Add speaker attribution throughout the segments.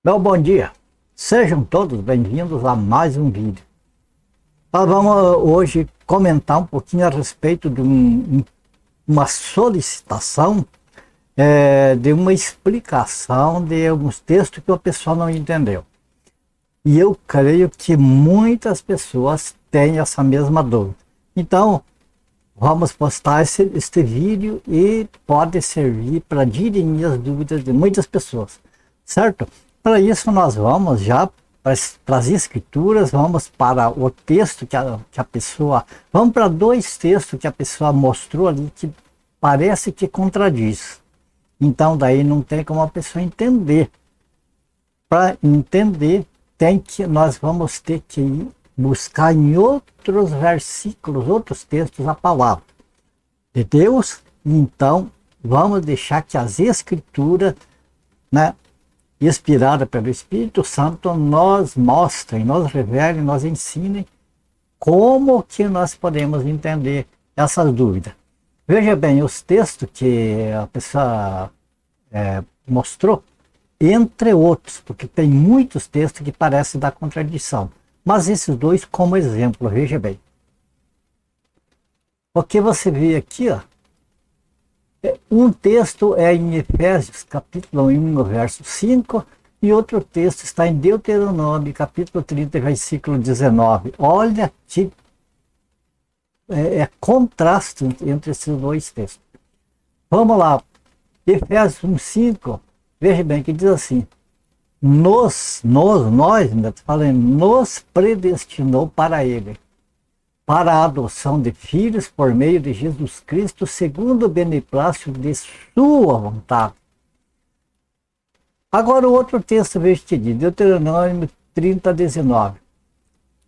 Speaker 1: Meu bom dia, sejam todos bem-vindos a mais um vídeo. Nós vamos hoje comentar um pouquinho a respeito de uma solicitação, de uma explicação de alguns textos que a pessoa não entendeu. E eu creio que muitas pessoas têm essa mesma dúvida. Então, vamos postar este vídeo e pode servir para dirimir as dúvidas de muitas pessoas, certo? Para isso nós vamos já para as escrituras, vamos para o texto que a pessoa, vamos para dois textos que a pessoa mostrou ali que parece que contradiz. Então daí não tem como a pessoa entender. Para entender, nós vamos ter que ir buscar em outros versículos, outros textos, a palavra de Deus. Então vamos deixar que as escrituras, né, inspirada pelo Espírito Santo, nos mostrem, nos revelem, nos ensinem como que nós podemos entender essas dúvidas. Veja bem, os textos que a pessoa mostrou, entre outros, porque tem muitos textos que parecem dar contradição, mas esses dois como exemplo, veja bem. O que você vê aqui, ó, um texto é em Efésios, capítulo 1, verso 5, e outro texto está em Deuteronômio, capítulo 30, versículo 19. Olha que contraste entre esses dois textos. Vamos lá, Efésios 1, 5, veja bem que diz assim: nós, ainda falando, nos predestinou para ele, para a adoção de filhos por meio de Jesus Cristo, segundo o beneplácito de sua vontade. Agora o outro texto, veja que diz, Deuteronômio 30, 19.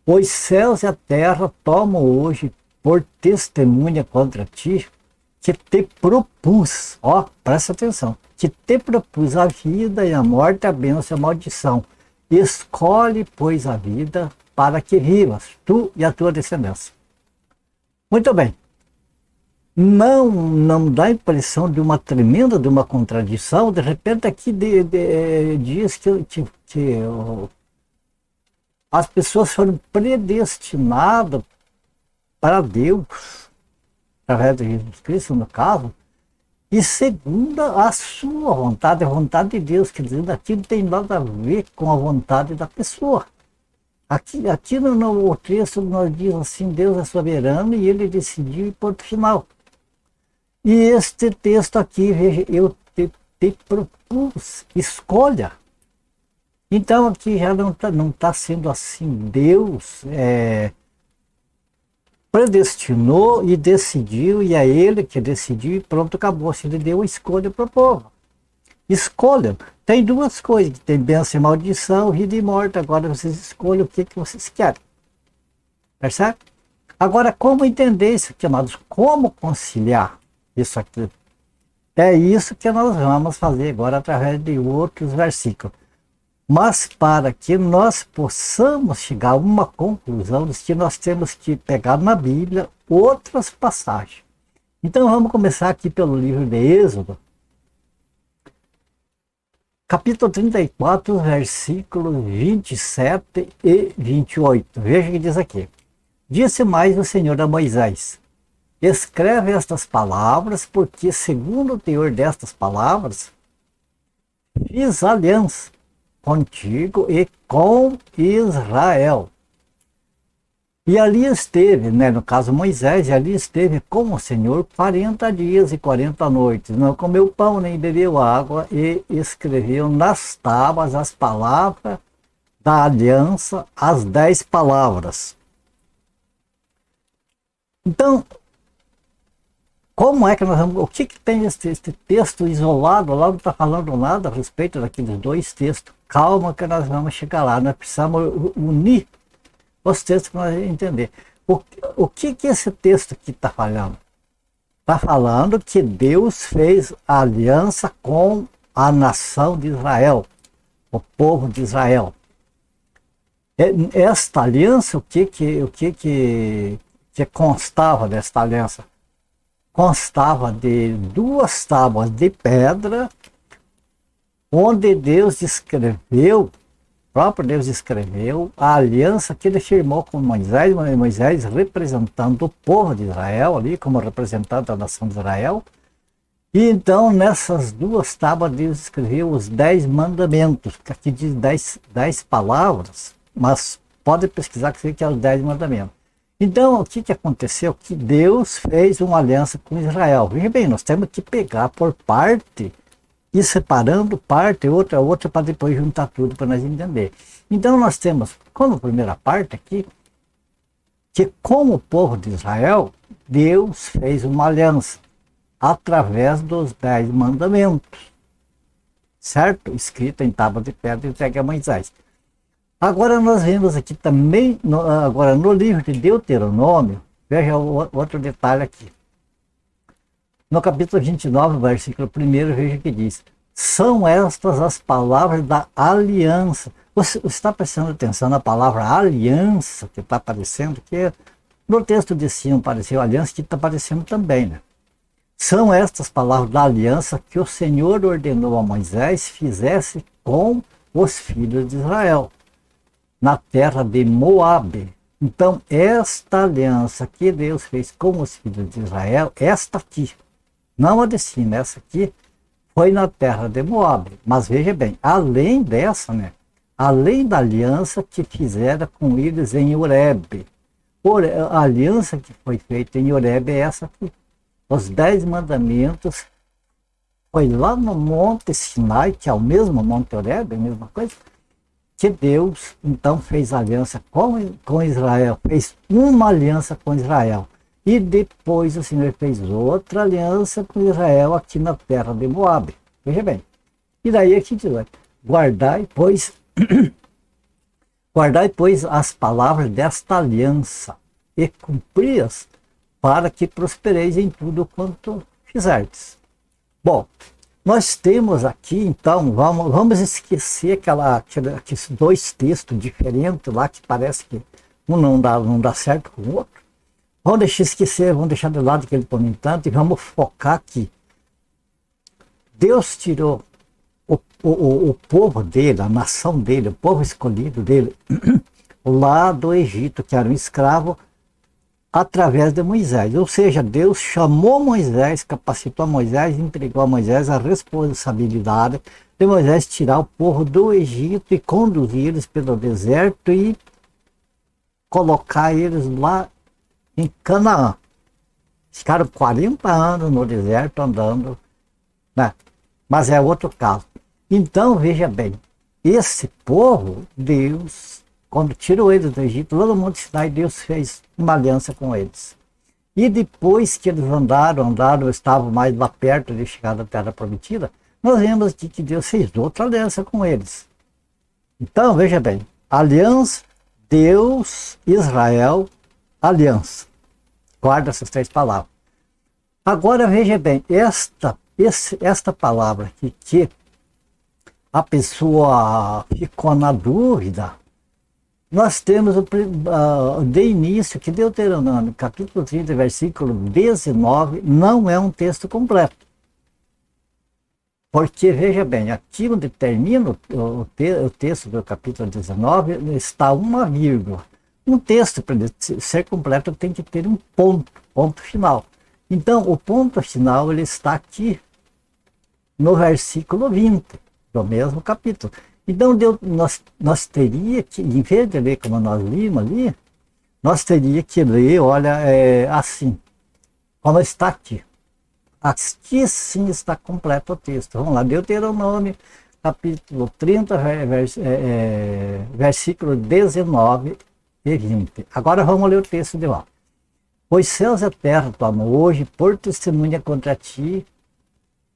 Speaker 1: Os céus e a terra tomam hoje por testemunha contra ti, que te propus, ó, presta atenção, que te propus a vida e a morte, a bênção e a maldição. Escolhe, pois, a vida, para que vivas, tu e a tua descendência. Muito bem. Não dá a impressão de uma tremenda, de uma contradição. De repente aqui diz que as pessoas foram predestinadas para Deus, através de Jesus Cristo, no caso, e segundo a sua vontade, a vontade de Deus, quer dizer, aqui não tem nada a ver com a vontade da pessoa. Aqui no texto nós diz assim: Deus é soberano e ele decidiu, e ponto final. E este texto aqui, veja, eu te propus, escolha. Então aqui já não tá sendo assim. Deus predestinou e decidiu, e é ele que decidiu, e pronto, acabou. Se ele deu a escolha para o povo. Escolham. Tem duas coisas, tem bênção e maldição, vida e morte. Agora vocês escolhem o que vocês querem. Percebe? Agora, como entender isso aqui, amados? Como conciliar isso aqui? É isso que nós vamos fazer agora através de outros versículos. Mas para que nós possamos chegar a uma conclusão, diz que nós temos que pegar na Bíblia outras passagens. Então vamos começar aqui pelo livro de Êxodo, capítulo 34, versículos 27 e 28. Veja o que diz aqui. Disse mais o Senhor a Moisés: escreve estas palavras, porque segundo o teor destas palavras, fiz aliança contigo e com Israel. E ali esteve, né, no caso Moisés, e ali esteve com o Senhor 40 dias e 40 noites. Não comeu pão nem bebeu água, e escreveu nas tábuas as palavras da aliança, as 10 palavras. Então, como é que nós vamos... O que tem este texto isolado? Lá não está falando nada a respeito daqueles dois textos. Calma que nós vamos chegar lá. Nós precisamos unir os textos para nós entender. O que esse texto aqui está falando? Está falando que Deus fez a aliança com a nação de Israel, o povo de Israel. Esta aliança, o que constava desta aliança? Constava de 2 tábuas de pedra onde Deus escreveu, o próprio Deus escreveu a aliança que ele firmou com Moisés, Moisés representando o povo de Israel ali, como representante da nação de Israel. E então nessas duas tábuas Deus escreveu os 10 mandamentos, que aqui diz 10 palavras, mas pode pesquisar que é os 10 mandamentos. Então o que aconteceu? Que Deus fez uma aliança com Israel. Veja bem, nós temos que pegar por parte e separando parte, outra, para depois juntar tudo para nós entender. Então nós temos, como primeira parte aqui, que com o povo de Israel, Deus fez uma aliança através dos 10 mandamentos, certo? Escrita em tábua de pedra e entregue a Moisés. Agora nós vemos aqui também, agora no livro de Deuteronômio, veja outro detalhe aqui. No capítulo 29, versículo 1, veja que diz: são estas as palavras da aliança. Você está prestando atenção na palavra aliança que está aparecendo? Que no texto de cima apareceu aliança, que está aparecendo também, né? São estas palavras da aliança que o Senhor ordenou a Moisés fizesse com os filhos de Israel, na terra de Moabe. Então, esta aliança que Deus fez com os filhos de Israel, esta aqui, não a de cima, essa aqui, foi na terra de Moabe. Mas veja bem, além dessa, né? Além da aliança que fizeram com eles em Horebe. A aliança que foi feita em Horebe é essa aqui. Os 10 mandamentos foi lá no Monte Sinai, que é o mesmo Monte Horebe, a mesma coisa, que Deus então fez aliança com Israel, fez uma aliança com Israel. E depois o Senhor fez outra aliança com Israel aqui na terra de Moabe. Veja bem. E daí aqui diz: guardai, pois, as palavras desta aliança e cumpri-as, para que prospereis em tudo quanto fizerdes. Bom, nós temos aqui, então, vamos esquecer aqueles 2 textos diferentes lá, que parece que um não dá certo com o outro. Vamos deixar de lado aquele por entanto, e vamos focar aqui. Deus tirou o povo dele, a nação dele, o povo escolhido dele, lá do Egito, que era um escravo, através de Moisés. Ou seja, Deus chamou Moisés, capacitou Moisés, entregou a Moisés a responsabilidade de Moisés tirar o povo do Egito e conduzir eles pelo deserto e colocar eles lá em Canaã. Ficaram 40 anos no deserto andando, né? Mas é outro caso. Então, veja bem, esse povo, Deus, quando tirou eles do Egito, lá no Monte Sinai, Deus fez uma aliança com eles. E depois que eles andaram, estavam mais lá perto de chegar na Terra Prometida, nós vemos aqui que Deus fez outra aliança com eles. Então, veja bem, aliança, Deus, Israel, aliança. Guarda essas 3 palavras. Agora veja bem, esta palavra aqui, que a pessoa ficou na dúvida, nós temos de início que Deuteronômio, capítulo 30, versículo 19, não é um texto completo. Porque, veja bem, aqui onde termina o texto do capítulo 19, está uma vírgula. Um texto, para ser completo, tem que ter um ponto final. Então, o ponto final ele está aqui no versículo 20, do mesmo capítulo. Então, nós teríamos que, em vez de ler como nós limos ali, nós teríamos que ler, olha, assim, como está aqui. Aqui sim está completo o texto. Vamos lá, Deuteronômio, capítulo 30, versículo 19 e 20. Agora vamos ler o texto de lá. Pois céus e terra tomo hoje por testemunha contra ti,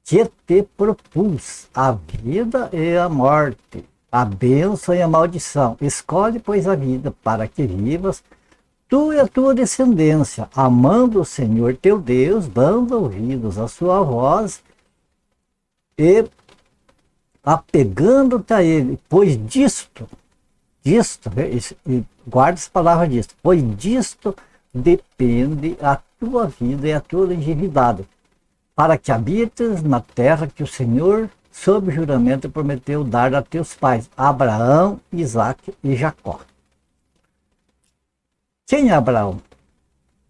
Speaker 1: que te propus a vida e a morte, a bênção e a maldição. Escolhe, pois, a vida, para que vivas, tu e a tua descendência, amando o Senhor teu Deus, dando ouvidos à sua voz e apegando-te a Ele. Pois disto, guarda essa palavra disto, pois disto depende a tua vida e a tua longevidade, para que habites na terra que o Senhor, sob juramento prometeu dar a teus pais, Abraão, Isaque e Jacó. Quem é Abraão?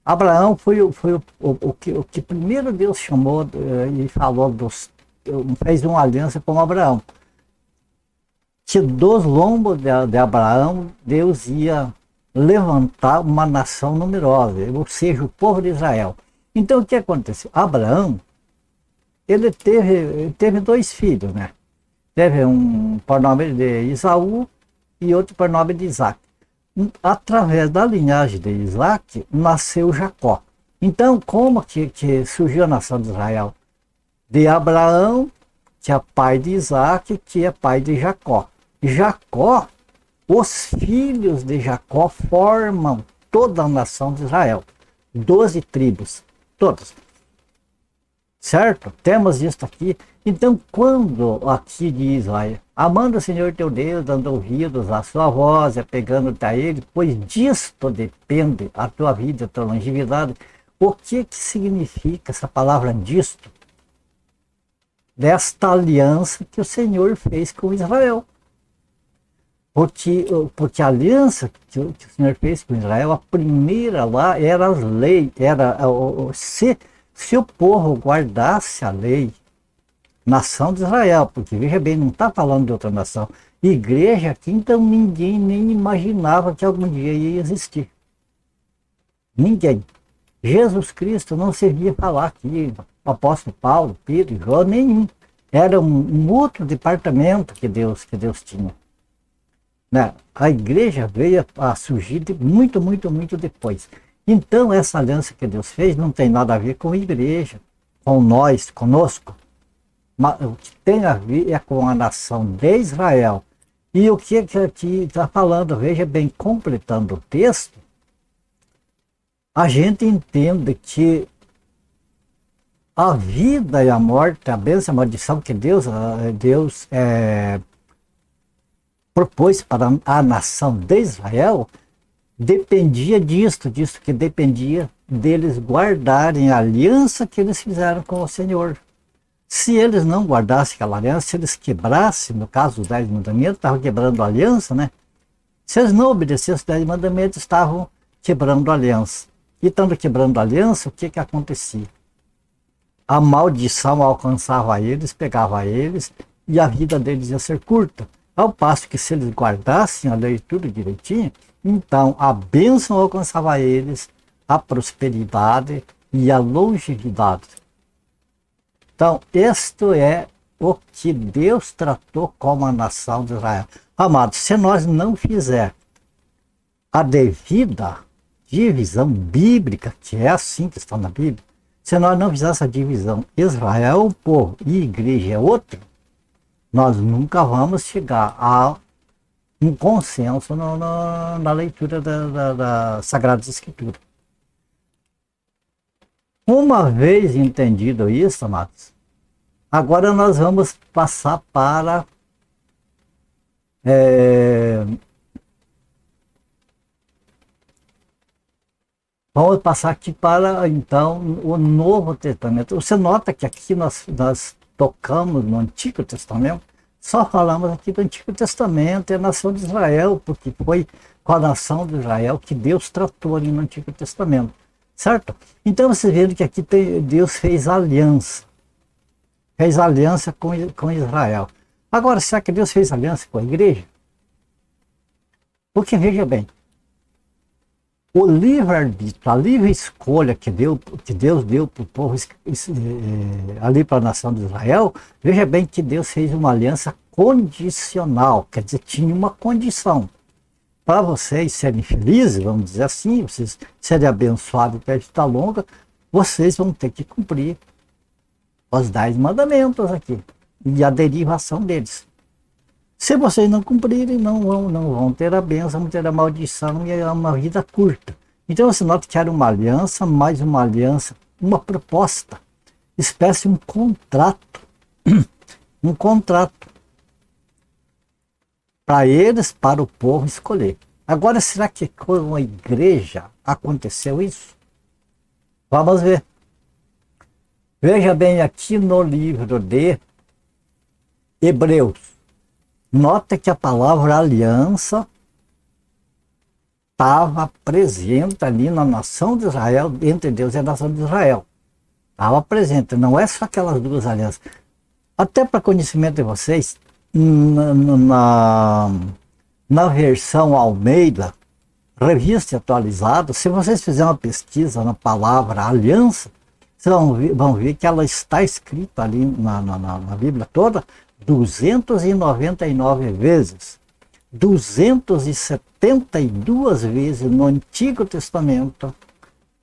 Speaker 1: Abraão foi o que primeiro Deus chamou e falou, fez uma aliança com Abraão. Que dos lombos de Abraão, Deus ia levantar uma nação numerosa, ou seja, o povo de Israel. Então o que aconteceu? Abraão, ele teve dois filhos, né? Teve um por nome de Isaú e outro por nome de Isaque. Através da linhagem de Isaque, nasceu Jacó. Então, como que surgiu a nação de Israel? De Abraão, que é pai de Isaque, que é pai de Jacó. Jacó, os filhos de Jacó formam toda a nação de Israel. 12 tribos, todas. Certo? Temos isso aqui. Então, quando aqui diz, vai, amando o Senhor teu Deus, dando ouvidos à sua voz, apegando-te a Ele, pois disto depende a tua vida, a tua longevidade. O que significa essa palavra disto? Desta aliança que o Senhor fez com Israel. Porque a aliança que o Senhor fez com Israel, a primeira lá era as leis, era se o povo guardasse a lei, nação de Israel, porque veja bem, não está falando de outra nação. Igreja aqui, então ninguém nem imaginava que algum dia ia existir. Ninguém. Jesus Cristo não servia falar aqui, o apóstolo Paulo, Pedro, João, nenhum. Era um outro departamento que Deus tinha. Né? A igreja veio a surgir muito depois. Então essa aliança que Deus fez não tem nada a ver com a igreja, com nós, conosco. Mas o que tem a ver é com a nação de Israel. E o que aqui está falando, veja bem, completando o texto, a gente entende que a vida e a morte, a bênção e a maldição que Deus propôs para a nação de Israel, dependia disto que dependia deles guardarem a aliança que eles fizeram com o Senhor. Se eles não guardassem aquela aliança, se eles quebrassem, no caso dos 10 mandamentos, estavam quebrando a aliança, né? Se eles não obedecessem os 10 mandamentos, estavam quebrando a aliança. E estando quebrando a aliança, o que acontecia? A maldição alcançava eles, pegava eles, e a vida deles ia ser curta. Ao passo que se eles guardassem a lei tudo direitinho, então a bênção alcançava eles, a prosperidade e a longevidade. Então, isto é o que Deus tratou como a nação de Israel. Amados, se nós não fizermos a devida divisão bíblica, que é assim que está na Bíblia, se nós não fizermos essa divisão, Israel é um povo e igreja é outro, nós nunca vamos chegar a um consenso na leitura da Sagrada Escritura. Uma vez entendido isso, amados, agora nós vamos passar para vamos passar aqui para, então, o Novo Testamento. Você nota que aqui nós tocamos no Antigo Testamento, só falamos aqui do Antigo Testamento e a nação de Israel, porque foi com a nação de Israel que Deus tratou ali no Antigo Testamento, certo? Então você vê que aqui Deus fez aliança com Israel. Agora, será que Deus fez aliança com a igreja? Porque veja bem, o livre-arbítrio, a livre escolha que Deus deu para o povo ali para a nação de Israel, veja bem que Deus fez uma aliança condicional, quer dizer, tinha uma condição. Para vocês serem felizes, vamos dizer assim, vocês serem abençoados pela vida longa, vocês vão ter que cumprir os 10 mandamentos aqui e a derivação deles. Se vocês não cumprirem, não vão ter a bênção, vão ter a maldição e é uma vida curta. Então você nota que era uma aliança, mais uma aliança, uma proposta, espécie de um contrato. Um contrato para eles, para o povo escolher. Agora, será que com a igreja aconteceu isso? Vamos ver. Veja bem aqui no livro de Hebreus. Nota que a palavra aliança estava presente ali na nação de Israel, entre Deus e a nação de Israel. Estava presente, não é só aquelas duas alianças. Até para conhecimento de vocês, na versão Almeida, revista atualizada, se vocês fizerem uma pesquisa na palavra aliança, vocês vão ver que ela está escrita ali na Bíblia toda 299 vezes. 272 vezes no Antigo Testamento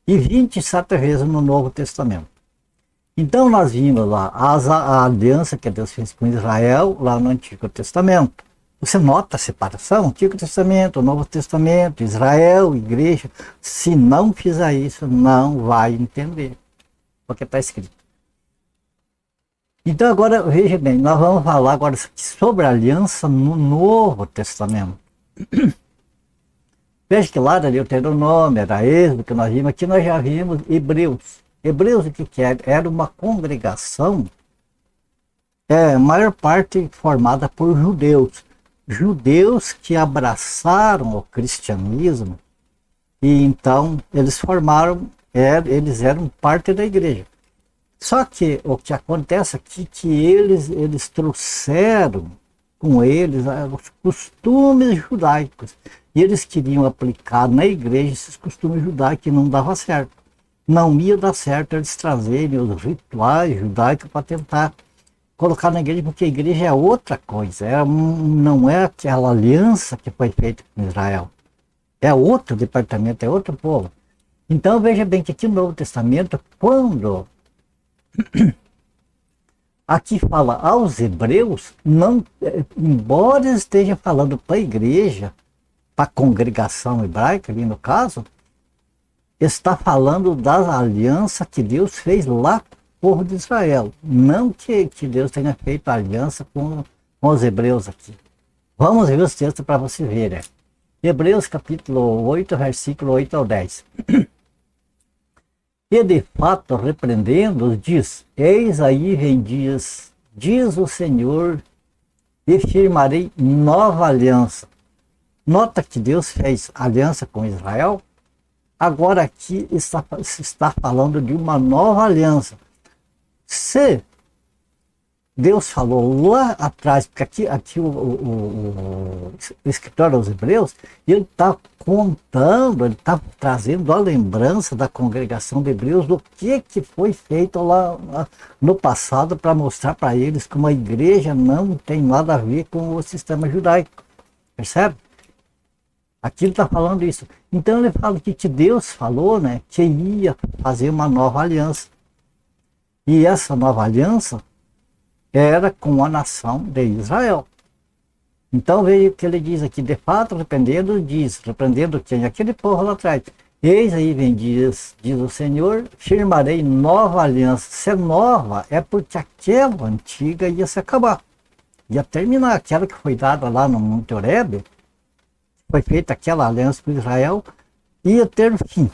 Speaker 1: e 27 vezes no Novo Testamento. Então nós vimos lá a aliança que Deus fez com Israel lá no Antigo Testamento. Você nota a separação? Antigo Testamento, Novo Testamento, Israel, Igreja. Se não fizer isso, não vai entender o que está escrito. Então agora, veja bem, nós vamos falar agora sobre a aliança no Novo Testamento. Veja que lá era Deuteronômio, era Êxodo, que nós vimos, aqui nós já vimos Hebreus. Hebreus o que era? Era uma congregação, a maior parte formada por judeus. Judeus que abraçaram o cristianismo e então eles formaram, eles eram parte da igreja. Só que o que acontece aqui é que eles trouxeram com eles os costumes judaicos. E eles queriam aplicar na igreja esses costumes judaicos que não dava certo. Não ia dar certo eles trazerem os rituais judaicos para tentar colocar na igreja, porque a igreja é outra coisa. Não é aquela aliança que foi feita com Israel. É outro departamento, é outro povo. Então veja bem que aqui no Novo Testamento, quando aqui fala aos hebreus, não, embora esteja falando para a igreja, para a congregação hebraica, ali no caso, está falando da aliança que Deus fez lá com o povo de Israel. Não que Deus tenha feito aliança com os hebreus aqui. Vamos ver os textos para você ver. Né? Hebreus capítulo 8, versículo 8 ao 10. E de fato, repreendendo-os, diz: Eis aí vem dias, diz o Senhor, e firmarei nova aliança. Nota que Deus fez aliança com Israel. Agora aqui está falando de uma nova aliança. Se Deus falou lá atrás, porque aqui o escritor aos Hebreus, ele está contando, ele está trazendo a lembrança da congregação de Hebreus do que foi feito lá no passado para mostrar para eles que uma igreja não tem nada a ver com o sistema judaico. Percebe? Aqui ele está falando isso. Então ele fala que Deus falou, né, que ia fazer uma nova aliança. E essa nova aliança era com a nação de Israel. Então veja o que ele diz aqui: de fato, repreendendo quem? Aquele povo lá atrás. Eis aí vem diz o Senhor, firmarei nova aliança. Se nova é porque aquela antiga ia se acabar. Ia terminar. Aquela que foi dada lá no Monte Horebe, foi feita aquela aliança com Israel, ia ter fim.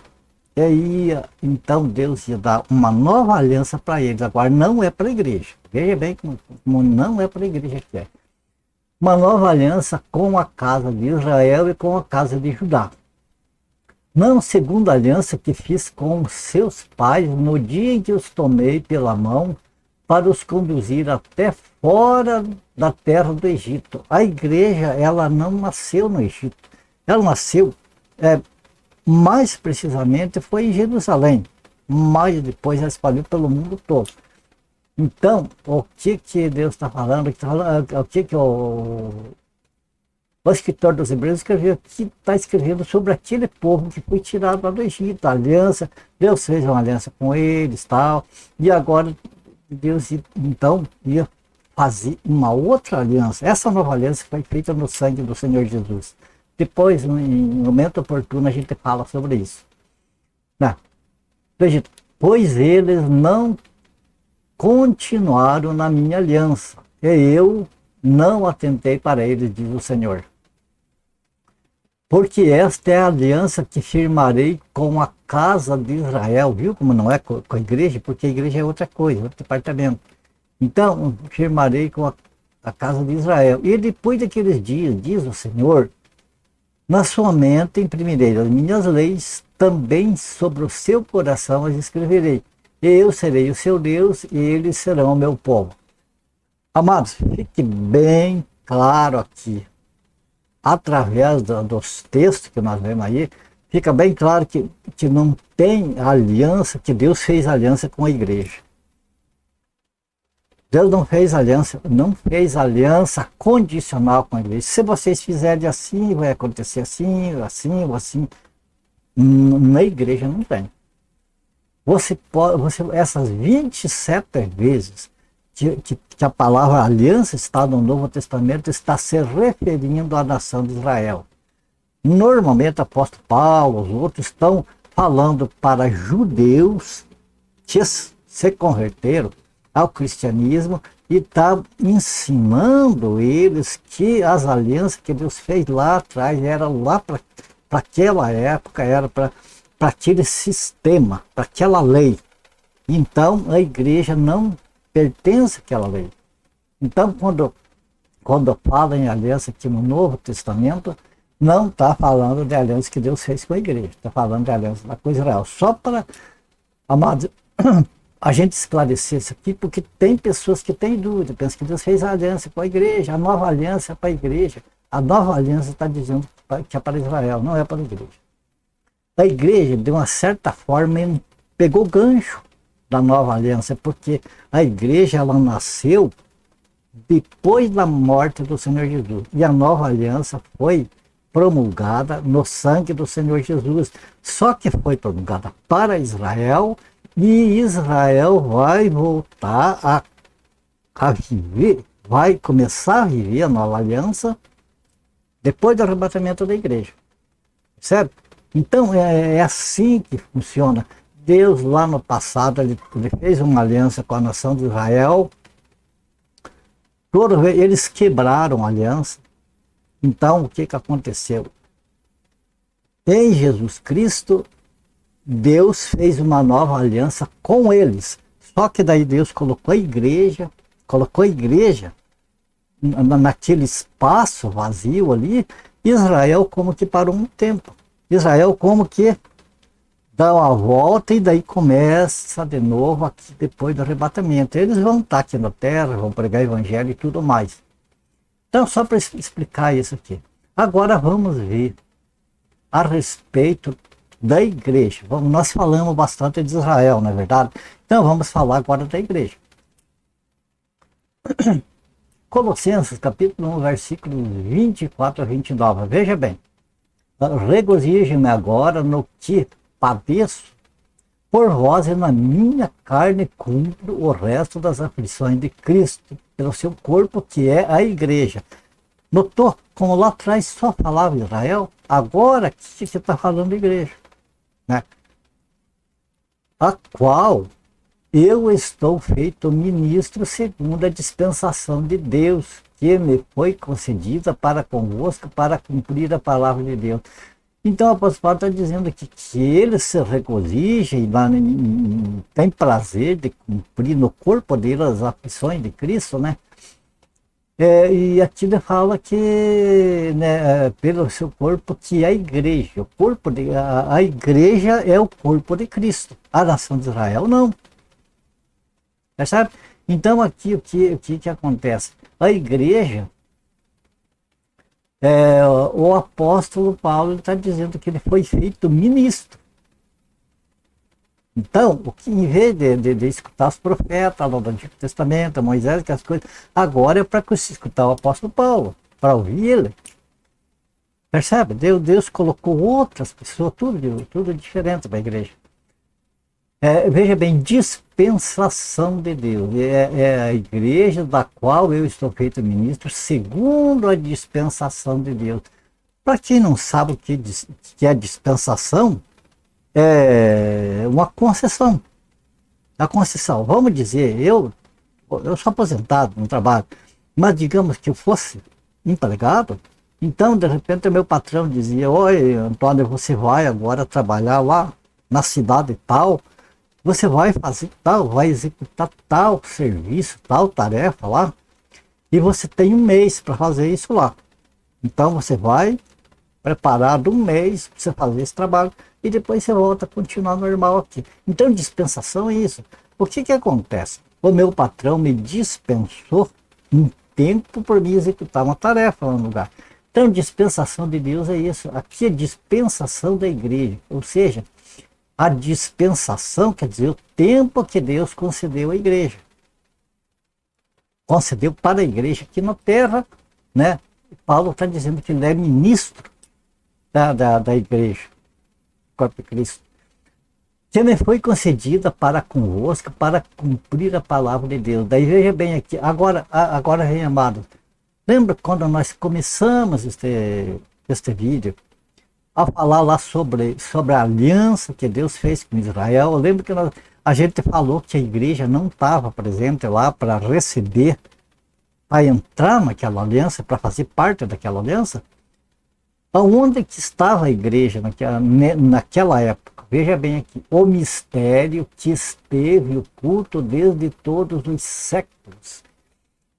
Speaker 1: E aí, então Deus ia dar uma nova aliança para eles. Agora não é para a igreja. Veja bem como não é para a igreja que é. Uma nova aliança com a casa de Israel e com a casa de Judá. Não segundo a aliança que fiz com seus pais no dia em que os tomei pela mão para os conduzir até fora da terra do Egito. A igreja, ela não nasceu no Egito. Ela nasceu, mais precisamente, foi em Jerusalém. Mas depois ela espalhou pelo mundo todo. Então, o que Deus está falando? O que o escritor dos Hebreus escreveu aqui? Está escrevendo sobre aquele povo que foi tirado lá do Egito. A aliança, Deus fez uma aliança com eles, tal. E agora Deus, então, ia fazer uma outra aliança. Essa nova aliança foi feita no sangue do Senhor Jesus. Depois, em momento oportuno, a gente fala sobre isso. Não. Veja, pois eles não continuaram na minha aliança, e eu não atentei para eles, diz o Senhor. Porque esta é a aliança que firmarei com a casa de Israel. Viu como não é com a igreja? Porque a igreja é outra coisa, outro departamento. Então, firmarei com a casa de Israel. E depois daqueles dias, diz o Senhor, na sua mente imprimirei as minhas leis, também sobre o seu coração as escreverei. Eu serei o seu Deus e eles serão o meu povo. Amados, fique bem claro aqui, através dos textos que nós vemos aí, fica bem claro que não tem aliança, que Deus fez aliança com a igreja. Deus não fez aliança condicional com a igreja. Se vocês fizerem assim, vai acontecer assim, assim ou assim. Na igreja não tem. Essas 27 vezes que a palavra aliança está no Novo Testamento, está se referindo à nação de Israel. Normalmente o apóstolo Paulo, os outros estão falando para judeus que se converteram ao cristianismo e está ensinando eles que as alianças que Deus fez lá atrás eram lá para aquela época, era para aquele sistema, para aquela lei. Então a igreja não pertence àquela lei. Então quando fala em aliança aqui no Novo Testamento, não está falando de aliança que Deus fez com a igreja, está falando de aliança com Israel. Só para, amados, a gente esclarecer isso aqui, porque tem pessoas que têm dúvida, pensam que Deus fez a aliança com a igreja, a nova aliança é para a igreja. A nova aliança está dizendo que é para Israel, não é para a igreja. A igreja, de uma certa forma, pegou o gancho da nova aliança, porque a igreja ela nasceu depois da morte do Senhor Jesus. E a nova aliança foi promulgada no sangue do Senhor Jesus. Só que foi promulgada para Israel, e Israel vai voltar a viver, vai começar a viver a nova aliança depois do arrebatamento da igreja. Certo? Então é assim que funciona. Deus lá no passado ele fez uma aliança com a nação de Israel. Eles quebraram a aliança. Então o que aconteceu? Em Jesus Cristo, Deus fez uma nova aliança com eles. Só que daí Deus colocou a igreja naquele espaço vazio ali. Israel como que parou um tempo. Israel como que dá uma volta e daí começa de novo aqui depois do arrebatamento. Eles vão estar aqui na terra, vão pregar o evangelho e tudo mais. Então só para explicar isso aqui. Agora vamos ver a respeito da igreja. Nós falamos bastante de Israel, não é verdade? Então vamos falar agora da igreja. Colossenses capítulo 1, versículos 24 a 29. Veja bem. Regozijo-me agora no que padeço por vós, e na minha carne cumpro o resto das aflições de Cristo, pelo seu corpo, que é a igreja. Notou como lá atrás só falava Israel? Agora aqui você está falando de igreja, né? A qual eu estou feito ministro segundo a dispensação de Deus, que me foi concedida para convosco, para cumprir a palavra de Deus. Então o apóstolo Paulo está dizendo que ele se regozija e tem prazer de cumprir no corpo dele as aflições de Cristo, né? E aqui ele fala que, né, pelo seu corpo, que é a igreja. A igreja é o corpo de Cristo. A nação de Israel não. Percebe? Então aqui o que acontece? A igreja, o apóstolo Paulo está dizendo que ele foi feito ministro. Então, em vez de escutar os profetas lá do Antigo Testamento, Moisés, que as coisas, agora é para escutar o apóstolo Paulo, para ouvir ele. Percebe? Deus colocou outras pessoas, tudo diferente para a igreja. Veja bem, dispensação de Deus. É a igreja da qual eu estou feito ministro, segundo a dispensação de Deus. Para quem não sabe o que é dispensação, é uma concessão. A concessão, vamos dizer, eu sou aposentado no trabalho, mas digamos que eu fosse empregado, então de repente o meu patrão dizia: oi, Antônio, você vai agora trabalhar lá na cidade tal, você vai fazer tal, vai executar tal serviço, tal tarefa lá. E você tem um mês para fazer isso lá. Então você vai preparado um mês para você fazer esse trabalho e depois você volta a continuar normal aqui. Então dispensação é isso. O que que acontece? O meu patrão me dispensou um tempo para me executar uma tarefa lá no lugar. Então dispensação de Deus é isso. Aqui é dispensação da igreja. Ou seja, a dispensação quer dizer o tempo que Deus concedeu à igreja. Concedeu para a igreja aqui na terra, né? Paulo está dizendo que ele é ministro da igreja, corpo de Cristo, que me foi concedida para convosco, para cumprir a palavra de Deus. Daí veja bem aqui, agora vem, amado, lembra quando nós começamos este vídeo, a falar lá sobre a aliança que Deus fez com Israel? Eu lembro que a gente falou que a igreja não estava presente lá para receber, para entrar naquela aliança, para fazer parte daquela aliança. Aonde que estava a igreja naquela época? Veja bem aqui, o mistério que esteve oculto desde todos os séculos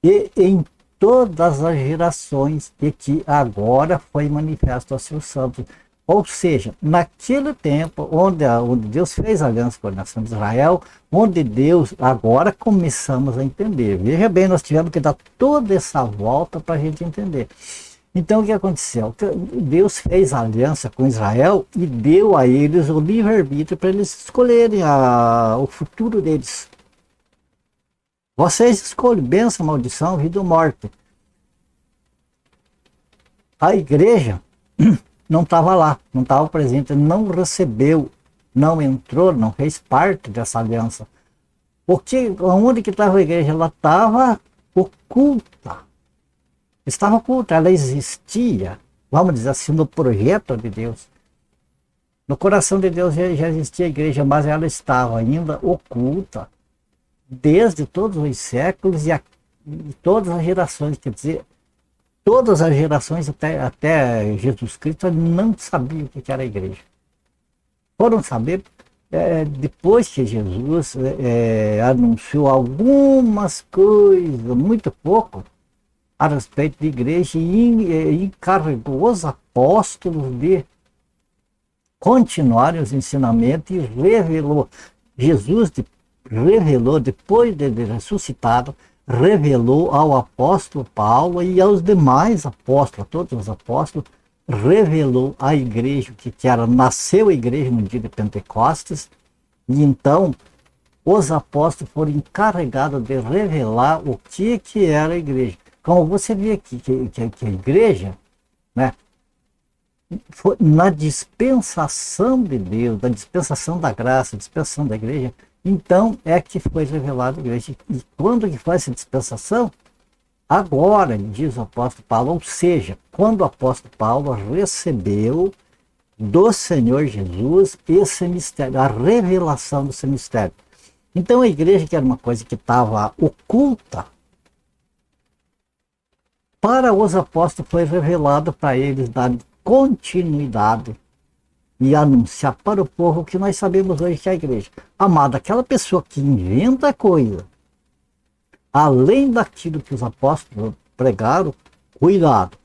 Speaker 1: e em todas as gerações e que agora foi manifesto aos seus santos. Ou seja, naquele tempo onde Deus fez aliança com a nação de Israel, onde Deus, agora começamos a entender. Veja bem, nós tivemos que dar toda essa volta para a gente entender. Então o que aconteceu? Deus fez aliança com Israel e deu a eles o livre-arbítrio para eles escolherem o futuro deles. Vocês escolhem bênção, maldição, vida ou morte. A igreja não estava lá, não estava presente, não recebeu, não entrou, não fez parte dessa aliança. Porque onde que estava a igreja? Ela estava oculta. Estava oculta, ela existia, vamos dizer assim, no projeto de Deus. No coração de Deus já existia a igreja, mas ela estava ainda oculta desde todos os séculos e todas as gerações, quer dizer, todas as gerações até Jesus Cristo não sabiam o que era a igreja. Foram saber depois que Jesus anunciou algumas coisas, muito pouco, a respeito da igreja e encarregou os apóstolos de continuarem os ensinamentos e revelou. Jesus revelou, depois de ressuscitado, revelou ao apóstolo Paulo e aos demais apóstolos, a todos os apóstolos, revelou à igreja que nasceu a igreja no dia de Pentecostes, e então os apóstolos foram encarregados de revelar o que era a igreja. Como você vê aqui, que a igreja, né, foi na dispensação de Deus, na dispensação da graça, dispensação da igreja, então é que foi revelada a igreja. E quando que foi essa dispensação? Agora, diz o apóstolo Paulo, ou seja, quando o apóstolo Paulo recebeu do Senhor Jesus esse mistério, a revelação desse mistério. Então a igreja, que era uma coisa que estava oculta, para os apóstolos foi revelado para eles dar continuidade e anunciar para o povo o que nós sabemos hoje que é a igreja. Amado, aquela pessoa que inventa coisa, além daquilo que os apóstolos pregaram, cuidado.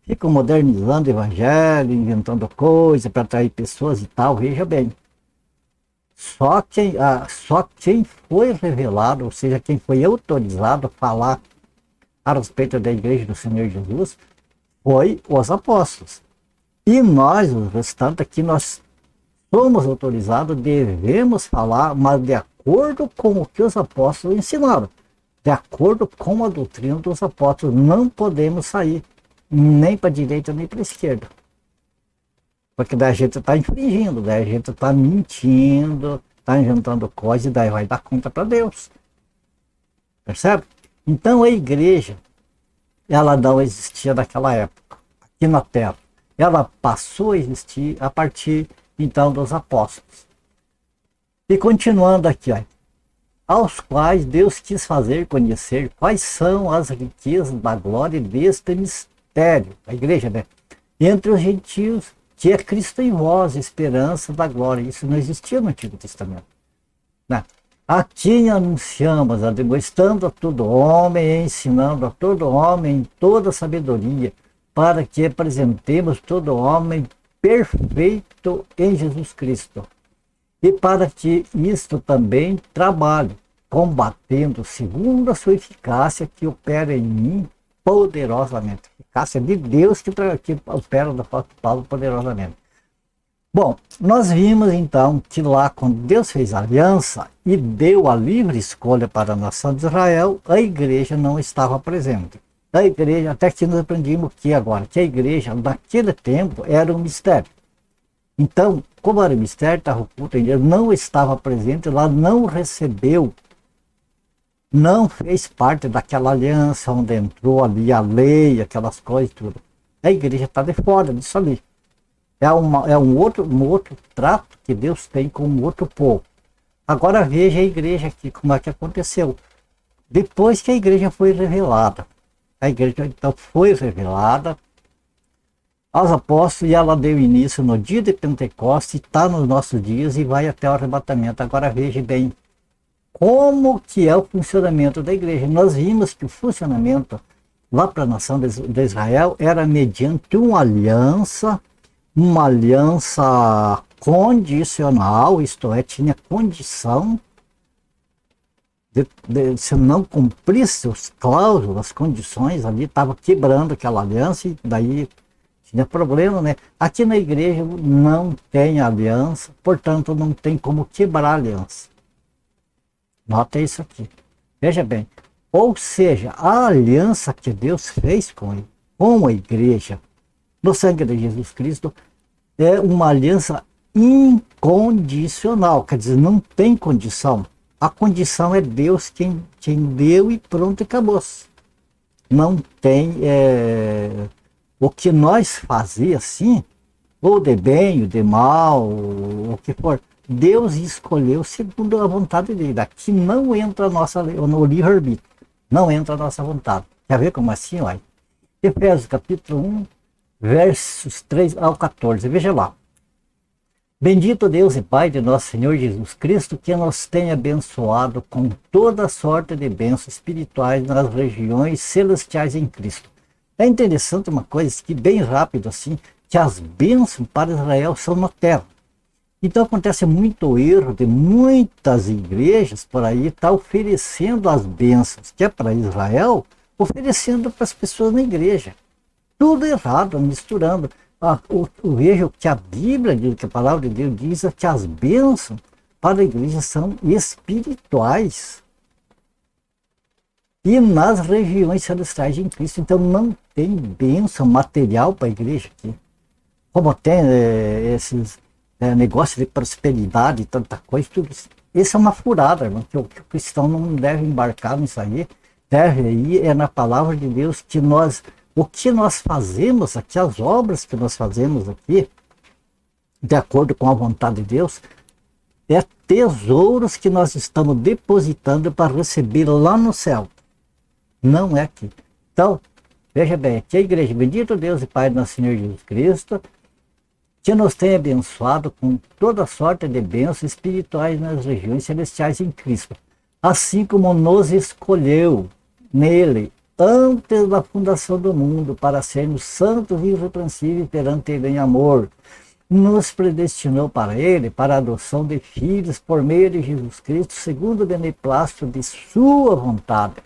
Speaker 1: Ficam modernizando o evangelho, inventando coisa para atrair pessoas e tal, veja bem. Só quem foi revelado, ou seja, quem foi autorizado a falar a respeito da igreja do Senhor Jesus, foi os apóstolos. E nós, os restantes aqui, nós somos autorizados, devemos falar, mas de acordo com o que os apóstolos ensinaram, de acordo com a doutrina dos apóstolos. Não podemos sair nem para a direita nem para a esquerda, porque daí a gente está infringindo, daí a gente está mentindo, está inventando coisa e daí vai dar conta para Deus. Percebe? Então a igreja, ela não existia naquela época, aqui na terra. Ela passou a existir a partir, então, dos apóstolos. E continuando aqui, ó, aos quais Deus quis fazer conhecer quais são as riquezas da glória deste mistério, a igreja, né? Entre os gentios, que é Cristo em vós, esperança da glória. Isso não existia no Antigo Testamento, né? Aqui anunciamos, admoestando a todo homem, ensinando a todo homem toda sabedoria, para que apresentemos todo homem perfeito em Jesus Cristo. E para que isto também trabalhe, combatendo segundo a sua eficácia que opera em mim poderosamente. Eficácia de Deus que opera da parte de Paulo poderosamente. Bom, nós vimos então que lá quando Deus fez a aliança e deu a livre escolha para a nação de Israel, a igreja não estava presente. A igreja, até que nós aprendimos que agora, que a igreja naquele tempo era um mistério. Então, como era um mistério, estava oculto, ele não estava presente, lá não recebeu, não fez parte daquela aliança onde entrou ali a lei, aquelas coisas tudo. A igreja está de fora disso ali. É um outro trato que Deus tem com um outro povo. Agora veja a igreja aqui, como é que aconteceu. Depois que a igreja foi revelada, a igreja então foi revelada aos apóstolos e ela deu início no dia de Pentecostes, está nos nossos dias e vai até o arrebatamento. Agora veja bem como que é o funcionamento da igreja. Nós vimos que o funcionamento lá para a nação de Israel era mediante uma aliança condicional, isto é, tinha condição se não cumprisse as cláusulas, as condições ali, estava quebrando aquela aliança e daí tinha problema, né? Aqui na igreja não tem aliança, portanto não tem como quebrar a aliança. Nota isso aqui. Veja bem, ou seja, a aliança que Deus fez com a igreja, no sangue de Jesus Cristo, é uma aliança incondicional, quer dizer, não tem condição. A condição é Deus quem deu e pronto, acabou. Não tem o que nós fazia assim, ou de bem, ou de mal, ou o que for. Deus escolheu segundo a vontade dele. Aqui não entra a nossa lei, no livre-arbítrio, não entra a nossa vontade. Quer ver como assim? Olha? Efésios capítulo 1, versos 3 ao 14. Veja lá. Bendito Deus e Pai de nosso Senhor Jesus Cristo, que nos tenha abençoado com toda sorte de bênçãos espirituais nas regiões celestiais em Cristo. É interessante uma coisa que bem rápido assim, que as bênçãos para Israel são na terra. Então acontece muito erro de muitas igrejas por aí, tá oferecendo as bênçãos que é para Israel, oferecendo para as pessoas na igreja. Tudo errado, misturando. Veja que a Bíblia diz, que a palavra de Deus diz que as bênçãos para a igreja são espirituais. E nas regiões celestiais em Cristo, então não tem bênção material para a igreja aqui. Como tem esses negócios de prosperidade e tanta coisa, tudo isso. Isso é uma furada, irmão, que o cristão não deve embarcar nisso aí. Deve ir na palavra de Deus que o que nós fazemos aqui, as obras que nós fazemos aqui, de acordo com a vontade de Deus, é tesouros que nós estamos depositando para receber lá no céu. Não é aqui. Então, veja bem, aqui a igreja, bendito Deus e Pai do nosso Senhor Jesus Cristo, que nos tenha abençoado com toda sorte de bênçãos espirituais nas regiões celestiais em Cristo, assim como nos escolheu nele, antes da fundação do mundo, para sermos santos e irrepreensíveis perante ele em amor. Nos predestinou para ele, para a adoção de filhos por meio de Jesus Cristo, segundo o beneplácito de sua vontade,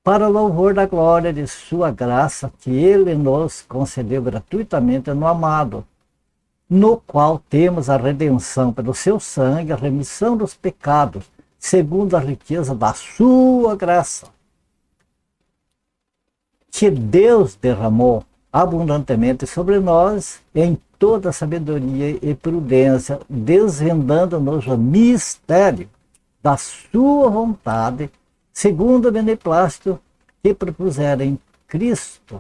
Speaker 1: para o louvor da glória de sua graça, que ele nos concedeu gratuitamente no amado, no qual temos a redenção pelo seu sangue, a remissão dos pecados, segundo a riqueza da sua graça, que Deus derramou abundantemente sobre nós em toda sabedoria e prudência, desvendando-nos o mistério da sua vontade, segundo o beneplácito que propuseram em Cristo,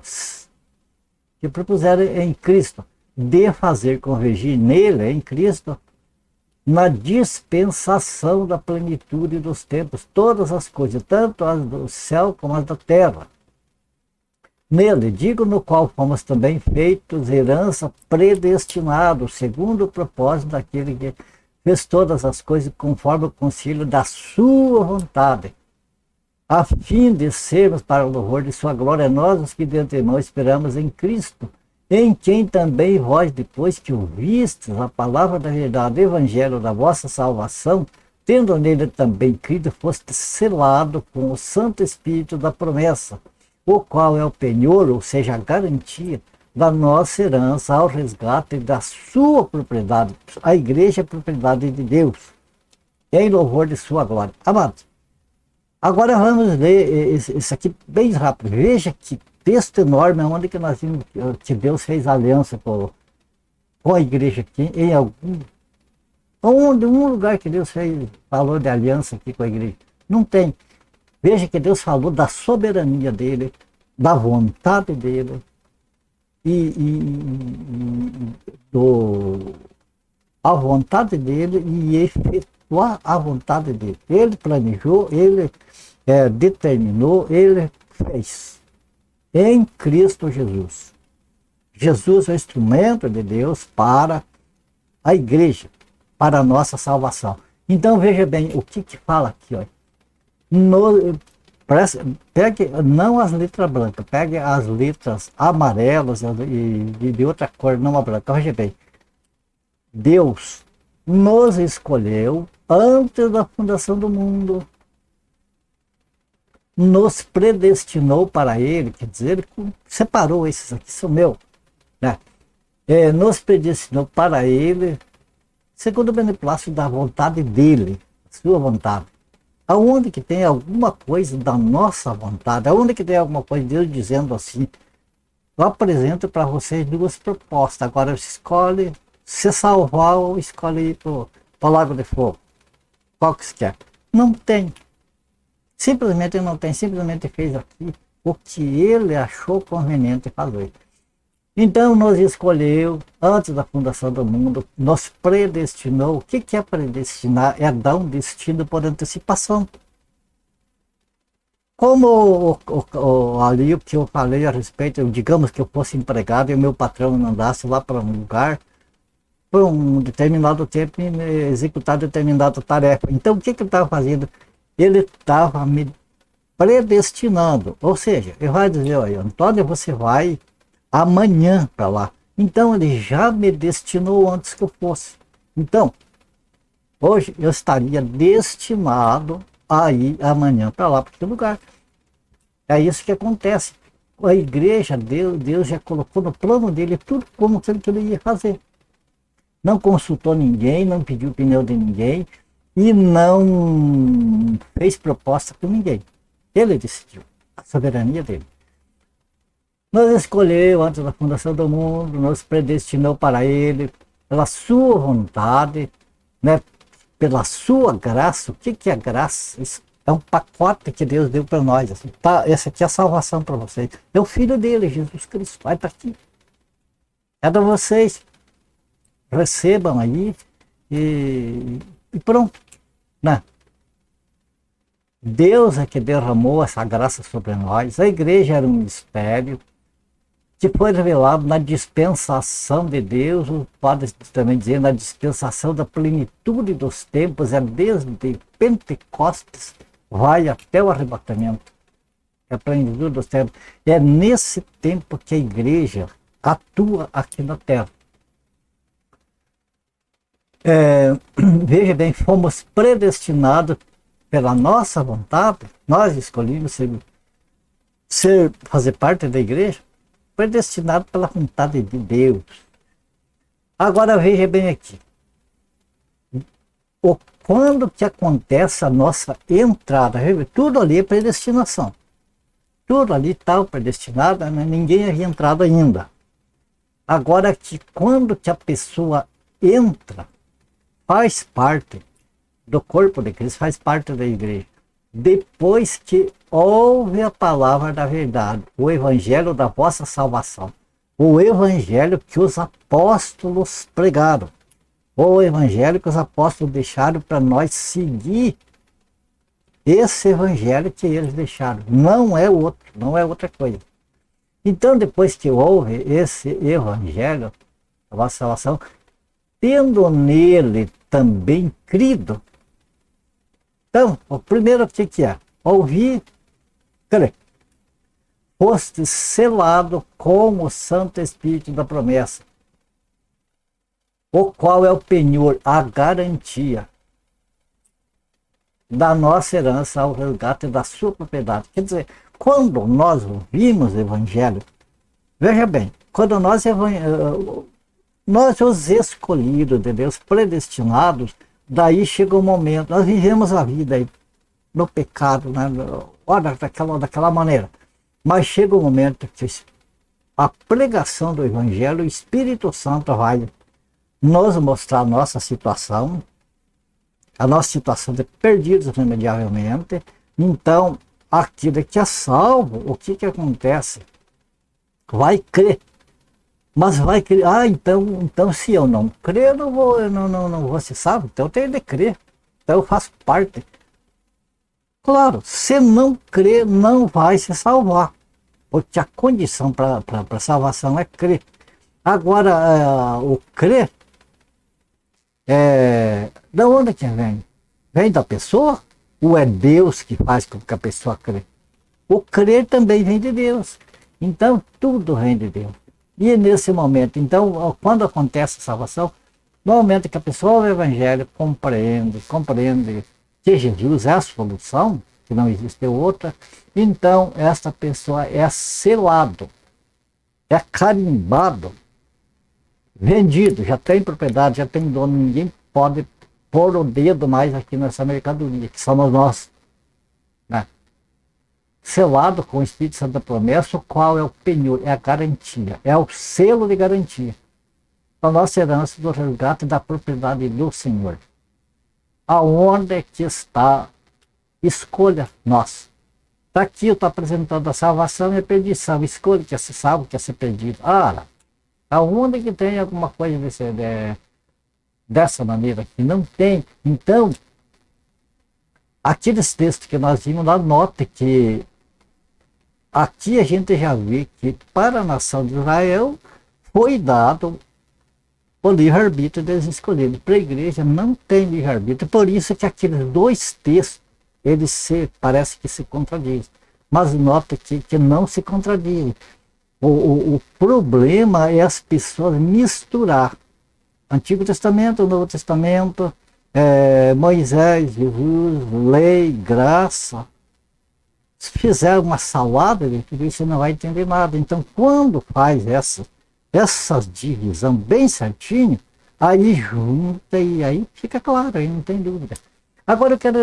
Speaker 1: de fazer convergir nele, em Cristo, na dispensação da plenitude dos tempos, todas as coisas, tanto as do céu como as da terra. Nele, digo, no qual fomos também feitos herança predestinados, segundo o propósito daquele que fez todas as coisas conforme o conselho da sua vontade, a fim de sermos para o louvor de sua glória, nós os que de antemão esperamos em Cristo, em quem também vós, depois que ouvistes a palavra da verdade, o evangelho da vossa salvação, tendo nele também crido, foste selado com o Santo Espírito da promessa, o qual é o penhor, ou seja, a garantia da nossa herança ao resgate da sua propriedade. A igreja é propriedade de Deus, em louvor de sua glória. Amados, agora vamos ler isso aqui bem rápido. Veja que texto enorme, onde que nós vimos que Deus fez aliança com a igreja aqui, em um lugar que Deus falou de aliança aqui com a igreja. Não tem. Veja que Deus falou da soberania dele, da vontade dele, a vontade dele e efetuar a vontade dele. Ele planejou, ele determinou, ele fez. Em Cristo Jesus. Jesus é o instrumento de Deus para a igreja, para a nossa salvação. Então veja bem o que fala aqui, ó. Pegue não as letras brancas, pegue as letras amarelas e de outra cor, não a branca. Veja bem, Deus nos escolheu antes da fundação do mundo, nos predestinou para Ele, quer dizer, Ele separou, esses aqui são meus, né? Nos predestinou para Ele, segundo o beneplácito da vontade dEle, sua vontade. Aonde que tem alguma coisa da nossa vontade, aonde que tem alguma coisa de Deus dizendo assim, eu apresento para vocês duas propostas, agora você escolhe se salvar ou escolhe ir para o Lago de Fogo. Qual que você quer? Não tem. Simplesmente não tem, simplesmente fez aqui o que ele achou conveniente fazer. Então nos escolheu antes da fundação do mundo, nos predestinou. O que é predestinar? É dar um destino por antecipação. Como ali o que eu falei a respeito, digamos que eu fosse empregado e o meu patrão me mandasse lá para um lugar, por um determinado tempo, executar determinada tarefa. Então o que ele estava fazendo? Ele estava me predestinando. Ou seja, ele vai dizer, olha, Antônio, você vai amanhã para lá. Então ele já me destinou antes que eu fosse. Então, hoje eu estaria destinado a ir amanhã para lá, para aquele lugar. É isso que acontece. A igreja, Deus já colocou no plano dele tudo como que ele ia fazer. Não consultou ninguém, não pediu opinião de ninguém e não fez proposta com ninguém. Ele decidiu, a soberania dele. Nos escolheu antes da fundação do mundo, nos predestinou para Ele, pela sua vontade, né? Pela sua graça. O que é graça? Isso é um pacote que Deus deu para nós. Assim, tá? Essa aqui é a salvação para vocês. É o Filho dele, Jesus Cristo. Vai estar aqui. É de vocês. Recebam aí e pronto. Né? Deus é que derramou essa graça sobre nós. A igreja era um mistério que foi revelado na dispensação de Deus, pode também dizer na dispensação da plenitude dos tempos, é desde Pentecostes, vai até o arrebatamento, é a plenitude dos tempos. É nesse tempo que a igreja atua aqui na terra. Veja bem, fomos predestinados pela nossa vontade, nós escolhemos fazer parte da igreja, predestinado pela vontade de Deus. Agora veja bem aqui. Quando que acontece a nossa entrada? Tudo ali é predestinação. Tudo ali está predestinado, né? Ninguém havia entrado ainda. Agora que quando que a pessoa entra, faz parte do corpo de Cristo, faz parte da igreja. Depois que ouve a palavra da verdade, o evangelho da vossa salvação, o evangelho que os apóstolos pregaram, o evangelho que os apóstolos deixaram para nós seguir, esse evangelho que eles deixaram, não é outro, não é outra coisa. Então depois que ouve esse evangelho da vossa salvação, tendo nele também crido. Então, o primeiro que é? Ouvir, crer. Foste selado com o Santo Espírito da promessa, o qual é o penhor, a garantia da nossa herança ao resgate da sua propriedade. Quer dizer, quando nós ouvimos o Evangelho, veja bem, quando nós os escolhidos de Deus, predestinados, daí chega o momento, nós vivemos a vida aí no pecado, né? Olha, daquela maneira. Mas chega o momento que a pregação do Evangelho, o Espírito Santo vai nos mostrar a nossa situação de perdidos irremediavelmente. Então, aquele que é salvo, o que acontece? Vai crer. Mas vai crer. Então se eu não crer, eu não vou ser salvo. Então eu tenho de crer. Então eu faço parte. Claro, se não crer, não vai se salvar. Porque a condição para salvação é crer. Agora, o crer, da onde que vem? Vem da pessoa? Ou é Deus que faz com que a pessoa crê? O crer também vem de Deus. Então, tudo vem de Deus. E nesse momento, então, quando acontece a salvação, no momento que a pessoa ouve o Evangelho, compreende que Jesus é a solução, que não existe outra, então essa pessoa é selado, é carimbado, vendido, já tem propriedade, já tem dono, ninguém pode pôr o dedo mais aqui nessa mercadoria, que somos nós, né? Selado com o Espírito Santo da promessa, o qual é o penhor, é a garantia, é o selo de garantia, a nossa herança do resgate da propriedade do Senhor. Aonde é que está? Escolha nossa. Está aqui, eu estou apresentando a salvação e a perdição. Escolha, quer ser salvo, quer ser perdido. Aonde que tem alguma coisa dessa maneira? Que não tem. Então, aqui nesse texto que nós vimos, lá nota que aqui a gente já vê que para a nação de Israel foi dado o livre-arbítrio deles escolhidos. Para a igreja não tem livre-arbítrio. Por isso que aqueles dois textos, eles parece que se contradizem. Mas nota que não se contradizem. O problema é as pessoas misturar Antigo Testamento, Novo Testamento, Moisés, Jesus, lei, graça. Se fizer uma salada de tudo isso, você não vai entender nada. Então, quando faz essa divisão bem certinho, aí junta e aí fica claro, aí não tem dúvida. Agora eu quero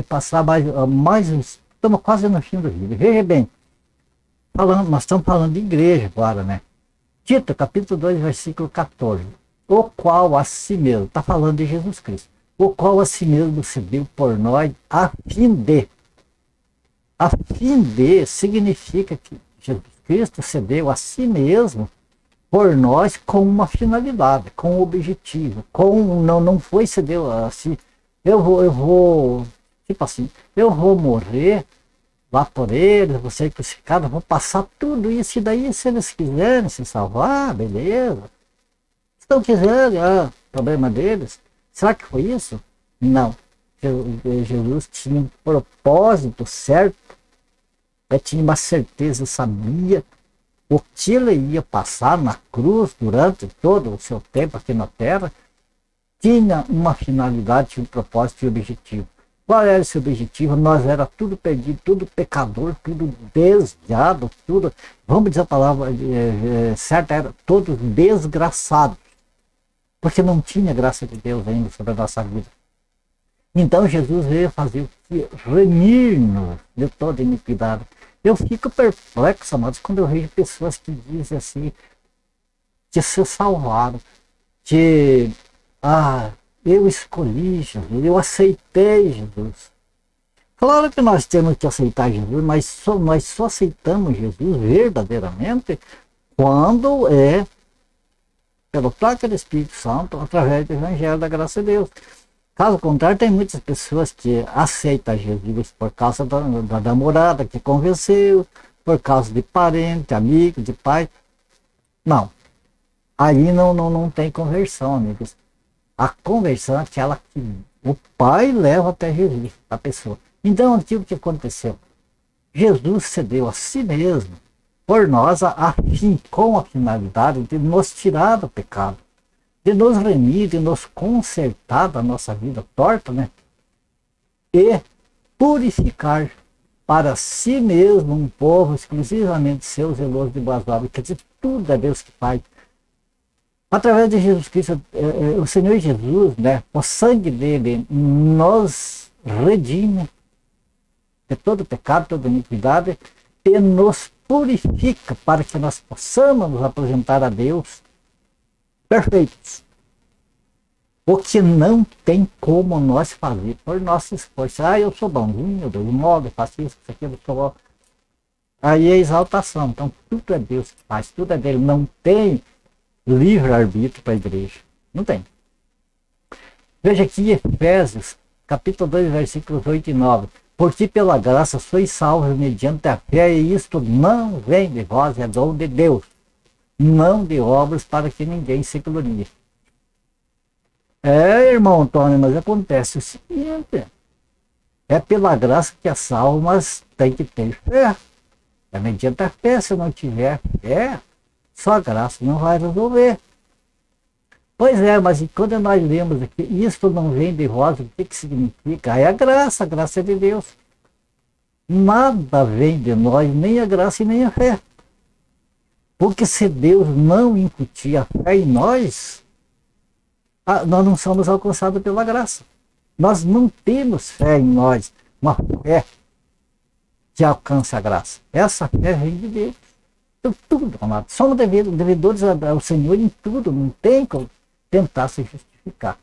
Speaker 1: passar mais estamos quase no fim do vídeo. Veja bem, nós estamos falando de igreja agora, né? Tito, capítulo 2, versículo 14. O qual a si mesmo, está falando de Jesus Cristo, o qual a si mesmo se deu por nós a fim de significa que Jesus Cristo se deu a si mesmo por nós com uma finalidade, com um objetivo, não foi se deu assim, eu vou, tipo assim, eu vou morrer lá por eles, vou ser crucificado, vou passar tudo isso, e daí se eles quiserem se salvar, beleza. Se não quiserem, problema deles. Será que foi isso? Não. Jesus tinha um propósito certo, tinha uma certeza, sabia o que ele ia passar na cruz durante todo o seu tempo aqui na terra, tinha uma finalidade, tinha um propósito e objetivo. Qual era esse objetivo? Nós era tudo perdido, tudo pecador, tudo desviado, tudo, vamos dizer a palavra certa, era todos desgraçados, porque não tinha graça de Deus ainda sobre a nossa vida. Então Jesus veio fazer o que? Remir-nos de toda iniquidade. Eu fico perplexo, amados, quando eu vejo pessoas que dizem assim, que se salvaram, que eu escolhi Jesus, eu aceitei Jesus. Claro que nós temos que aceitar Jesus, mas nós só aceitamos Jesus verdadeiramente quando é pelo toque do Espírito Santo, através do Evangelho da graça de Deus. Caso contrário, tem muitas pessoas que aceitam Jesus por causa da namorada que convenceu, por causa de parente, amigo, de pai. Não. Aí não tem conversão, amigos. A conversão é aquela que o Pai leva até Jesus, a pessoa. Então, aquilo que aconteceu, Jesus cedeu a si mesmo por nós, a fim, com a finalidade de nos tirar do pecado, de nos remir, de nos consertar da nossa vida torta, né? E purificar para si mesmo um povo exclusivamente seu, zeloso de boas obras. Quer dizer, tudo é Deus que faz. Através de Jesus Cristo, o Senhor Jesus, né, o sangue dele nos redime de todo pecado, toda iniquidade, e nos purifica para que nós possamos nos apresentar a Deus perfeitos. O que não tem como nós fazer por nosso esforço. Ah, eu sou bonzinho, eu dou um modo, eu faço isso, isso aqui, eu sou... Aí é exaltação. Então tudo é Deus que faz, tudo é dele. Não tem livre-arbítrio para a igreja. Não tem. Veja aqui Efésios, capítulo 2, versículos 8 e 9. Porque pela graça sois salvos mediante a fé, e isto não vem de vós, é dom de Deus, não de obras para que ninguém se glorie. Irmão Antônio, mas acontece o seguinte, é pela graça que é salvo, mas tem que ter fé. É mediante a fé. Se não tiver fé, só a graça não vai resolver. Pois é, mas quando nós lemos aqui, isto não vem de vós, o que significa? É a graça é de Deus. Nada vem de nós, nem a graça e nem a fé. Porque se Deus não incutir a fé em nós, nós não somos alcançados pela graça. Nós não temos fé em nós, uma fé que alcança a graça. Essa fé vem de Deus. Então, tudo, amado. Somos devedores ao Senhor em tudo, não tem como tentar se justificar.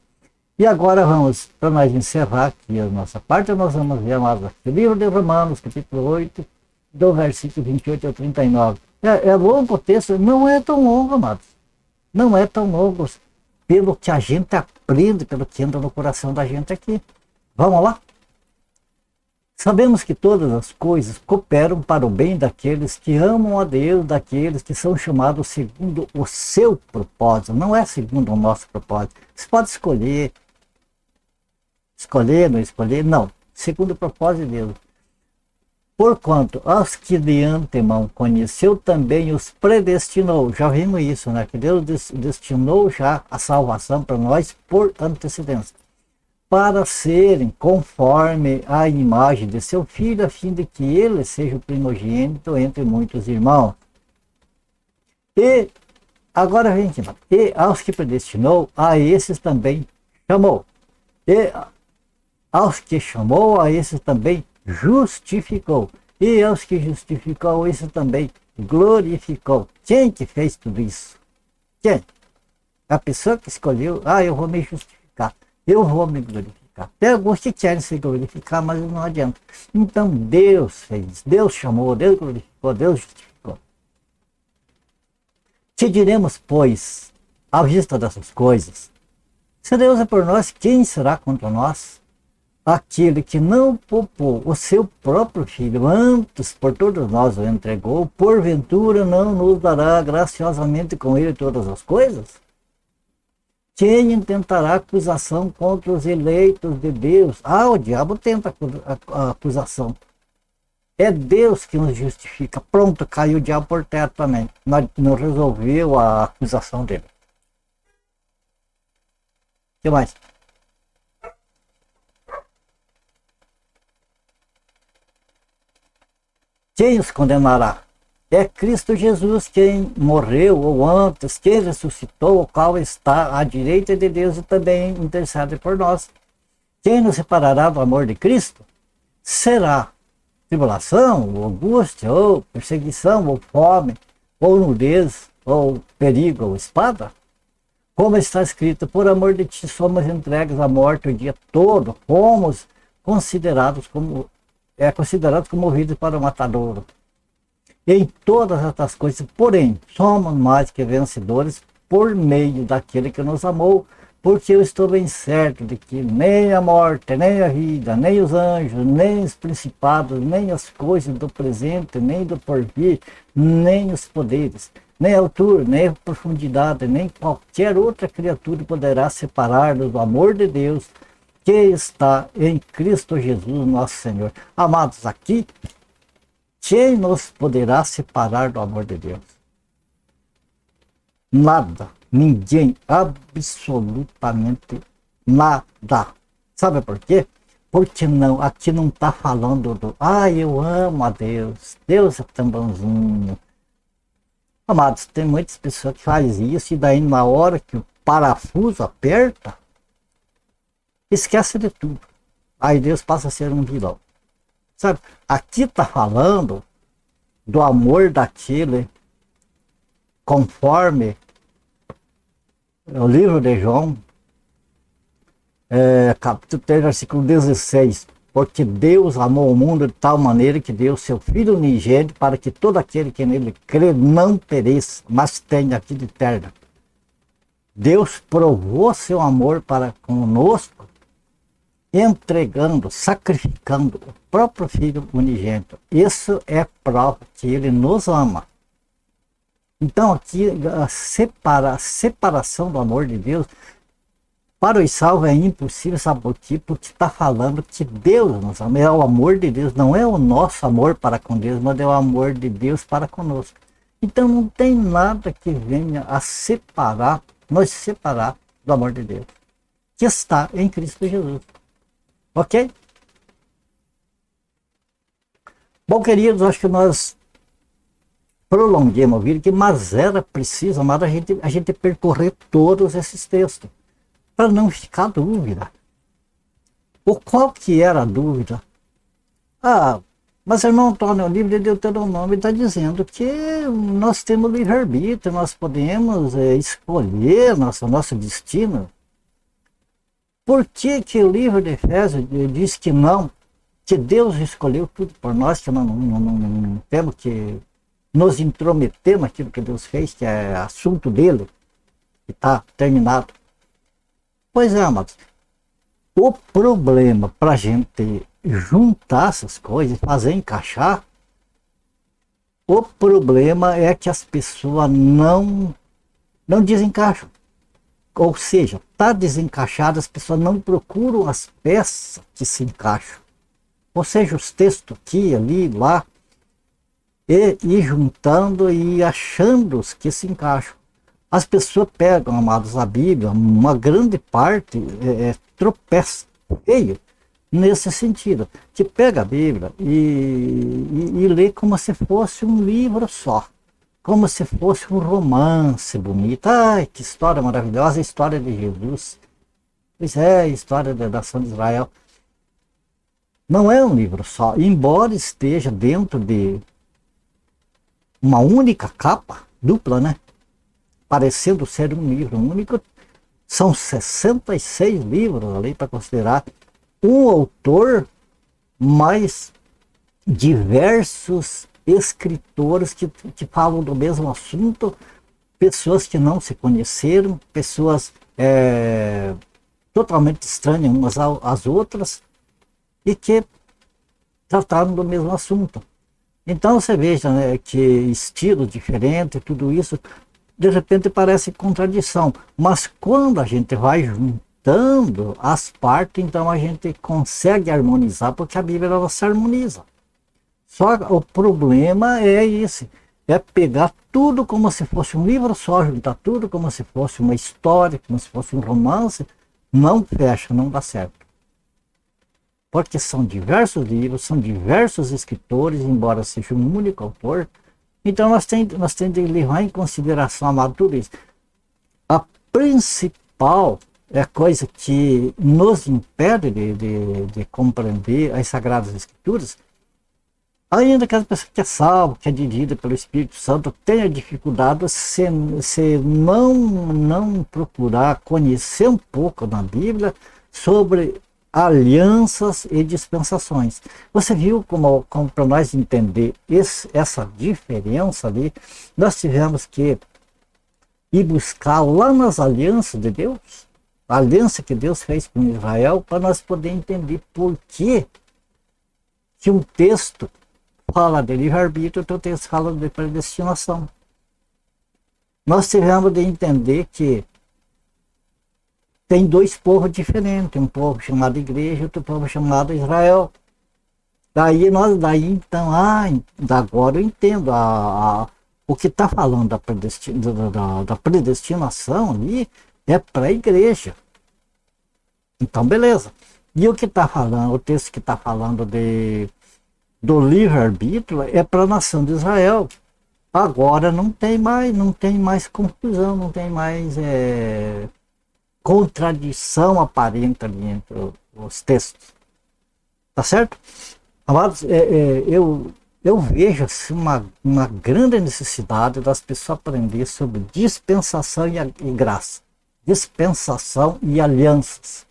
Speaker 1: E agora vamos, para nós encerrar aqui a nossa parte, nós vamos ver, amados, o livro de Romanos, capítulo 8, do versículo 28 ao 39. É longo o texto, não é tão longo, amados. Não é tão longo, pelo que a gente aprende, pelo que entra no coração da gente aqui. Vamos lá? Sabemos que todas as coisas cooperam para o bem daqueles que amam a Deus, daqueles que são chamados segundo o seu propósito, não é segundo o nosso propósito. Você pode escolher, não escolher, não. Segundo o propósito de Deus. Porquanto aos que de antemão conheceu, também os predestinou. Já vimos isso, né? Que Deus destinou já a salvação para nós por antecedência, para serem conforme a imagem de seu Filho, a fim de que ele seja o primogênito entre muitos irmãos. E agora vem aqui, e aos que predestinou, a esses também chamou. E aos que chamou, a esses também justificou. E aos que justificou, a esses também glorificou. Quem que fez tudo isso? Quem? A pessoa que escolheu, eu vou me justificar. Eu vou me glorificar. Tem alguns que querem se glorificar, mas não adianta. Então Deus fez, Deus chamou, Deus glorificou, Deus justificou. Que diremos, pois, à vista dessas coisas? Se Deus é por nós, quem será contra nós? Aquele que não poupou o seu próprio Filho, antes por todos nós o entregou, porventura não nos dará graciosamente com ele todas as coisas? Quem intentará acusação contra os eleitos de Deus? O diabo tenta a acusação. É Deus que nos justifica. Pronto, caiu o diabo por terra também. Não resolveu a acusação dele. O que mais? Quem os condenará? É Cristo Jesus quem morreu, ou antes, quem ressuscitou, o qual está à direita de Deus e também intercede por nós. Quem nos separará do amor de Cristo? Será tribulação, ou angústia, ou perseguição, ou fome, ou nudez, ou perigo, ou espada? Como está escrito, por amor de ti somos entregues à morte o dia todo, fomos considerados como movidos para o matadouro. Em todas estas coisas, porém, somos mais que vencedores por meio daquele que nos amou, porque eu estou bem certo de que nem a morte, nem a vida, nem os anjos, nem os principados, nem as coisas do presente, nem do porvir, nem os poderes, nem a altura, nem a profundidade, nem qualquer outra criatura poderá separar-nos do amor de Deus que está em Cristo Jesus, nosso Senhor. Amados, aqui, quem nos poderá separar do amor de Deus? Nada, ninguém, absolutamente nada. Sabe por quê? Porque não, aqui não está falando do, eu amo a Deus, Deus é tão bonzinho. Amados, tem muitas pessoas que fazem isso e daí na hora que o parafuso aperta, esquece de tudo. Aí Deus passa a ser um vilão. Sabe, aqui está falando do amor daquele, conforme o livro de João, capítulo 3, versículo 16. Porque Deus amou o mundo de tal maneira que deu seu Filho unigênito para que todo aquele que nele crê não pereça, mas tenha vida eterna. Deus provou seu amor para conosco, entregando, sacrificando o próprio Filho unigênito. Isso é prova que Ele nos ama. Então aqui a separação do amor de Deus para os salvos é impossível, sabe por quê? Porque está falando que Deus nos ama, é o amor de Deus, não é o nosso amor para com Deus, mas é o amor de Deus para conosco. Então não tem nada que venha a separar, nos separar do amor de Deus, que está em Cristo Jesus. Ok? Bom, queridos, acho que nós prolonguemos o vídeo, mas era preciso, amado, a gente percorrer todos esses textos, para não ficar dúvida. Por qual que era a dúvida? Mas irmão Antônio, o livro de Deuteronômio está dizendo que nós temos livre-arbítrio, nós podemos escolher nosso destino. Por que que o livro de Efésios diz que não, que Deus escolheu tudo por nós, que não temos que nos intrometer naquilo que Deus fez, que é assunto dele, que está terminado? Pois é, amados, o problema para a gente juntar essas coisas, fazer encaixar, o problema é que as pessoas não desencaixam. Ou seja, está desencaixado, as pessoas não procuram as peças que se encaixam. Ou seja, os textos aqui, ali, lá, e juntando e achando os que se encaixam. As pessoas pegam, amados, a Bíblia, uma grande parte tropeça feio nesse sentido, que pega a Bíblia e lê como se fosse um livro só, como se fosse um romance bonito. Ai, que história maravilhosa, a história de Jesus. Pois é, a história da nação de Israel. Não é um livro só, embora esteja dentro de uma única capa, dupla, né? Parecendo ser um livro único, são 66 livros ali para considerar um autor, mais diversos escritores que falam do mesmo assunto, pessoas que não se conheceram, pessoas totalmente estranhas umas às outras e que trataram do mesmo assunto. Então você veja, né, que estilo diferente, tudo isso de repente parece contradição, mas quando a gente vai juntando as partes, então a gente consegue harmonizar, porque a Bíblia ela se harmoniza. Só o problema é esse, é pegar tudo como se fosse um livro só, juntar tudo como se fosse uma história, como se fosse um romance, não fecha, não dá certo. Porque são diversos livros, são diversos escritores, embora seja um único autor. Então nós temos que levar em consideração, amado, tudo isso. A principal coisa que nos impede de compreender as Sagradas Escrituras, ainda que a pessoa que é salva, que é dirigida pelo Espírito Santo, tenha dificuldade se não procurar conhecer um pouco na Bíblia sobre alianças e dispensações. Você viu como para nós entender essa diferença ali, nós tivemos que ir buscar lá nas alianças de Deus, a aliança que Deus fez com Israel, para nós poder entender por que um texto fala de livre-arbítrio, outro texto fala de predestinação. nós tivemos de entender que tem dois povos diferentes, um povo chamado igreja e outro povo chamado Israel. Daí então, agora eu entendo o que está falando da predestinação ali é para a igreja. Então, beleza. E o que está falando, o texto que está falando do livre-arbítrio é para a nação de Israel. Agora não tem mais confusão, não tem mais contradição aparente ali entre os textos. Tá certo? Amados, eu vejo assim, uma grande necessidade das pessoas aprenderem sobre dispensação e graça, dispensação e alianças.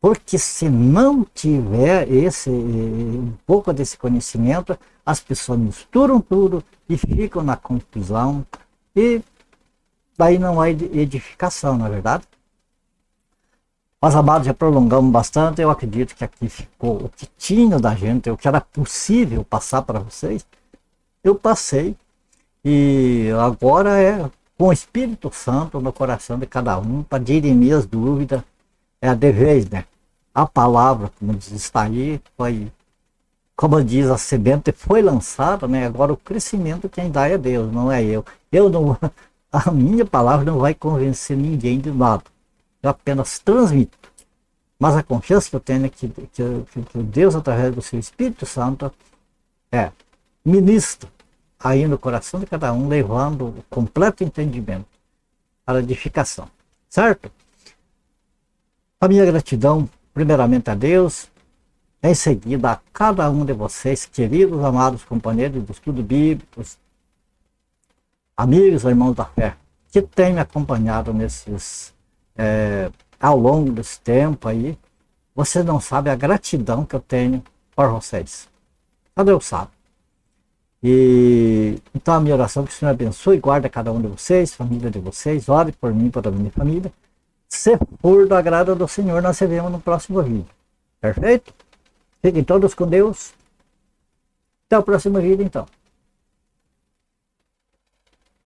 Speaker 1: Porque se não tiver um pouco desse conhecimento, as pessoas misturam tudo e ficam na confusão e daí não há edificação, não é verdade? Mas, amados, já prolongamos bastante. Eu acredito que aqui ficou o que tinha da gente, o que era possível passar para vocês. Eu passei e agora é com o Espírito Santo no coração de cada um para dirimir as dúvidas. É a de vez, né? A palavra, como diz, está aí, foi, como diz, a semente foi lançada, né? Agora o crescimento quem dá é Deus, não é eu. A minha palavra não vai convencer ninguém de nada. Eu apenas transmito. Mas a confiança que eu tenho é que Deus, através do seu Espírito Santo, ministra aí no coração de cada um, levando o completo entendimento para a edificação. Certo? A minha gratidão, primeiramente a Deus, em seguida a cada um de vocês, queridos, amados companheiros do estudo bíblico, amigos, irmãos da fé, que têm me acompanhado ao longo desse tempo aí. Você não sabe a gratidão que eu tenho por vocês. Só Deus sabe. E então a minha oração é que o Senhor abençoe e guarde cada um de vocês, família de vocês, ore por mim, por a minha família. Se for do agrado do Senhor, nós se vemos no próximo vídeo. Perfeito? Fiquem todos com Deus. Até o próximo vídeo, então.